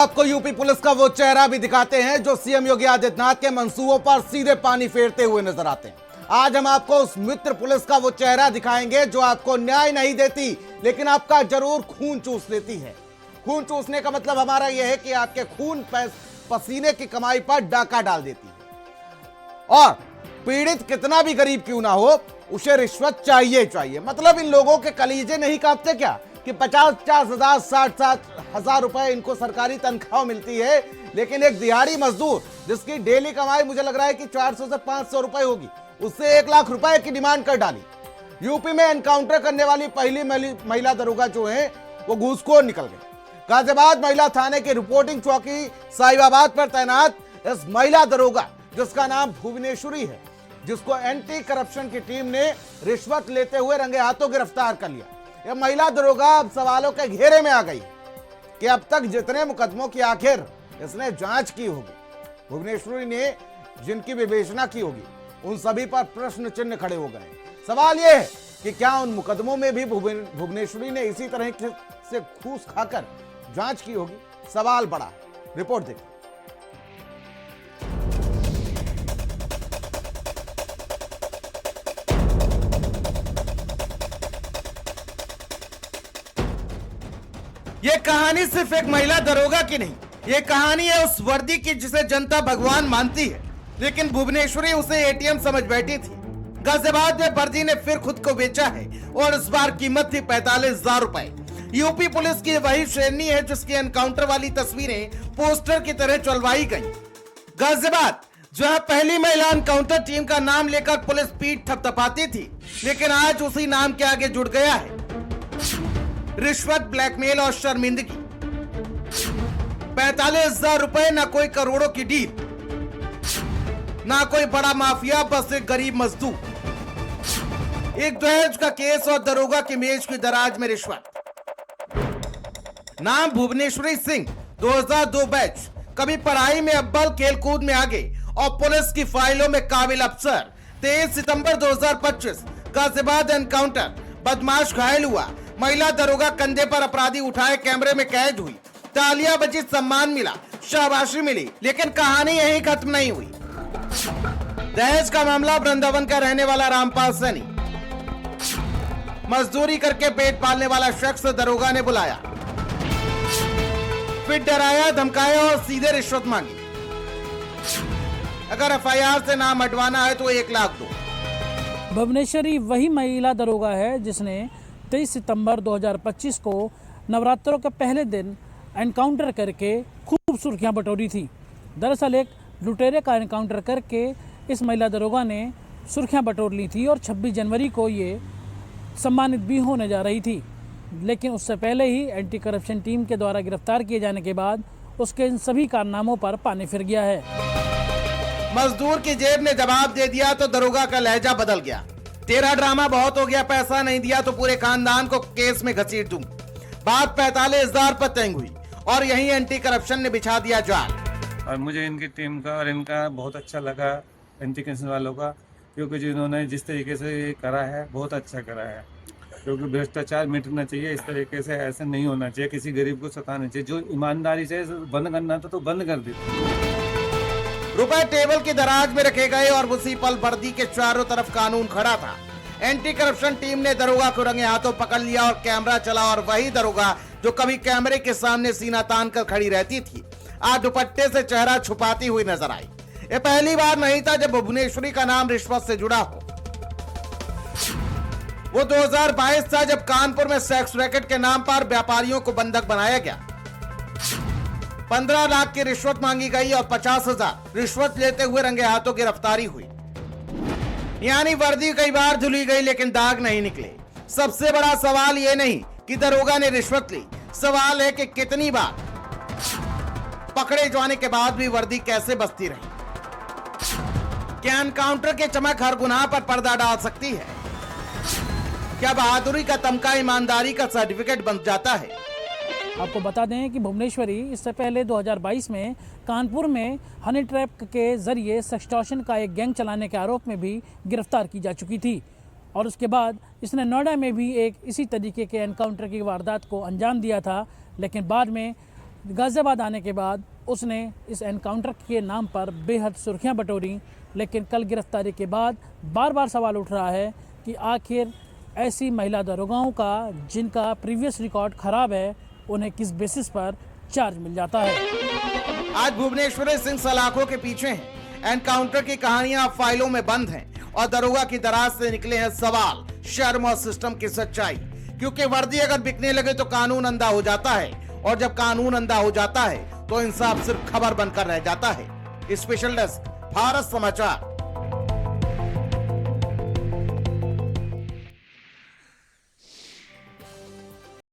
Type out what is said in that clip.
आपको UP police का वो चेहरा भी दिखाते हैं जो सीएम योगी आदित्यनाथ के मंसूबों पर सीधे पानी फेरते हुए नजर आते हैं। आज हम आपको उस मित्र पुलिस का वो चेहरा दिखाएंगे जो आपको न्याय नहीं देती लेकिन आपका जरूर खून चूस लेती है। खून चूसने का मतलब हमारा यह है कि आपके खून पसीने की कमाई पर डाका डाल देती है और पीड़ित कितना भी गरीब क्यों ना हो उसे रिश्वत चाहिए। मतलब इन लोगों के कलीजे नहीं कांपते क्या कि 50-50 हजार 60-60 हजार रुपए इनको सरकारी तनख्वाह मिलती है, लेकिन एक दिहाड़ी मजदूर जिसकी डेली कमाई मुझे लग रहा है कि 400 से 500 रुपए होगी, उससे 1 लाख रुपए की डिमांड कर डाली। यूपी में एनकाउंटर करने वाली पहली महिला दरोगा जो है वो घूसखोर निकल गई। गाजियाबाद महिला थाने की रिपोर्टिंग चौकी साहिबाबाद पर तैनात इस महिला दरोगा जिसका नाम भुवनेश्वरी है, जिसको एंटी करप्शन की टीम ने रिश्वत लेते हुए रंगे हाथों गिरफ्तार कर लिया। यह महिला दरोगा अब सवालों के घेरे में आ गई कि अब तक जितने मुकदमों की आखिर इसने जांच की होगी, भुवनेश्वरी ने जिनकी विवेचना की होगी, उन सभी पर प्रश्न चिन्ह खड़े हो गए। सवाल यह है कि क्या उन मुकदमों में भी भुवनेश्वरी ने इसी तरह से घूस खाकर जांच की होगी? सवाल बड़ा। रिपोर्ट देखिए। ये कहानी सिर्फ एक महिला दरोगा की नहीं, ये कहानी है उस वर्दी की जिसे जनता भगवान मानती है, लेकिन भुवनेश्वरी उसे एटीएम समझ बैठी थी। गाजियाबाद में वर्दी ने फिर खुद को बेचा है और इस बार कीमत थी 45,000 रुपए। यूपी पुलिस की वही श्रेणी है जिसकी एनकाउंटर वाली तस्वीरें पोस्टर की तरह चलवाई गई। गाजियाबाद जहां पहली महिला एनकाउंटर टीम का नाम लेकर पुलिस पीठ थपथपाती थी, लेकिन आज उसी नाम के आगे जुड़ गया है रिश्वत, ब्लैकमेल और शर्मिंदगी। 45,000 रुपए, ना कोई करोड़ों की डील, ना कोई बड़ा माफिया, बस एक गरीब मजदूर। एक दहेज का केस और दरोगा की मेज की दराज में रिश्वत। नाम भुवनेश्वरी सिंह, 2002 बैच, कभी पढ़ाई में अव्वल, खेलकूद में आगे और पुलिस की फाइलों में काबिल अफसर। 23 सितंबर 2025 गाजियाबाद एनकाउंटर, बदमाश घायल हुआ, महिला दरोगा कंधे पर अपराधी उठाए कैमरे में कैद हुई, तालियां बजी, सम्मान मिला, शाबाशी मिली, लेकिन कहानी यहीं खत्म नहीं हुई। दहेज का मामला, वृंदावन का रहने वाला रामपाल सैनी, मजदूरी करके पेट पालने वाला शख्स दरोगा ने बुलाया, फिर डराया, धमकाया और सीधे रिश्वत मांगी। अगर एफआईआर से नाम हटवाना है तो 1 लाख दो। भुवनेश्वरी वही महिला दरोगा है जिसने 23 सितंबर 2025 को नवरात्रों के पहले दिन एनकाउंटर करके खूब सुर्खियां बटोरी थी। दरअसल एक लुटेरे का एनकाउंटर करके इस महिला दरोगा ने सुर्खियां बटोर ली थी और 26 जनवरी को ये सम्मानित भी होने जा रही थी, लेकिन उससे पहले ही एंटी करप्शन टीम के द्वारा गिरफ्तार किए जाने के बाद उसके इन सभी कारनामों पर पानी फिर गया है। मजदूर की जेब ने जवाब दे दिया तो दरोगा का लहजा बदल गया। तेरा ड्रामा बहुत हो गया, पैसा नहीं दिया तो पूरे खानदान को केस में घसीट दूंगा। बात 45,000 पर तय हुई और यही एंटी करप्शन ने बिछा दिया जाल। और मुझे इनकी टीम का और इनका बहुत अच्छा लगा, एंटी करप्शन वालों का, क्योंकि जिन्होंने जिस तरीके से ये करा है बहुत अच्छा करा है। क्योंकि भ्रष्टाचार मिटना चाहिए, इस तरीके से ऐसे नहीं होना चाहिए, किसी गरीब को सताना चाहिए। जो ईमानदारी से बंद करना था तो बंद कर दी। रुपए टेबल की दराज में रखे गए और उसी पल वर्दी के चारों तरफ कानून खड़ा था। एंटी करप्शन टीम ने दरोगा को रंगे हाथों पकड़ लिया और कैमरा चला, और वही दरोगा जो कभी कैमरे के सामने सीना तान कर खड़ी रहती थी, आज दुपट्टे से चेहरा छुपाती हुई नजर आई। ये पहली बार नहीं था जब भुवनेश्वरी का नाम रिश्वत से जुड़ा हो। वो 2022 था जब कानपुर में सेक्स रैकेट के नाम पर व्यापारियों को बंधक बनाया गया। 15 लाख की रिश्वत मांगी गई और 50,000 रिश्वत लेते हुए रंगे हाथों गिरफ्तारी हुई। यानी वर्दी कई बार धुली गई लेकिन दाग नहीं निकले। सबसे बड़ा सवाल ये नहीं कि दरोगा ने रिश्वत ली, सवाल है कि कितनी बार। पकड़े जाने के बाद भी वर्दी कैसे बसती रही? क्या एनकाउंटर के चमक हर गुनाह पर पर्दा डाल सकती है? क्या बहादुरी का तमका ईमानदारी का सर्टिफिकेट बन जाता है? आपको बता दें कि भुवनेश्वरी इससे पहले 2022 में कानपुर में हनी ट्रैप के जरिए सेक्सटॉर्शन का एक गैंग चलाने के आरोप में भी गिरफ्तार की जा चुकी थी और उसके बाद इसने नोएडा में भी एक इसी तरीके के एनकाउंटर की वारदात को अंजाम दिया था, लेकिन बाद में गाजियाबाद आने के बाद उसने इस एनकाउंटर के नाम पर बेहद सुर्खियां बटोरी, लेकिन कल गिरफ्तारी के बाद बार बार सवाल उठ रहा है कि आखिर ऐसी महिला दरोगाओं का जिनका प्रीवियस रिकॉर्ड खराब है, उन्हें किस बेसिस पर चार्ज मिल जाता है। आज भुवनेश्वरी सिंह सलाखों के पीछे हैं। एनकाउंटर की कहानियां अब फाइलों में बंद हैं और दरोगा की दराज से निकले हैं सवाल, शर्म और सिस्टम की सच्चाई। क्योंकि वर्दी अगर बिकने लगे तो कानून अंधा हो जाता है, और जब कानून अंधा हो जाता है तो इंसाफ सिर्फ खबर बनकर रह जाता है। स्पेशल डेस्क, भारत समाचार।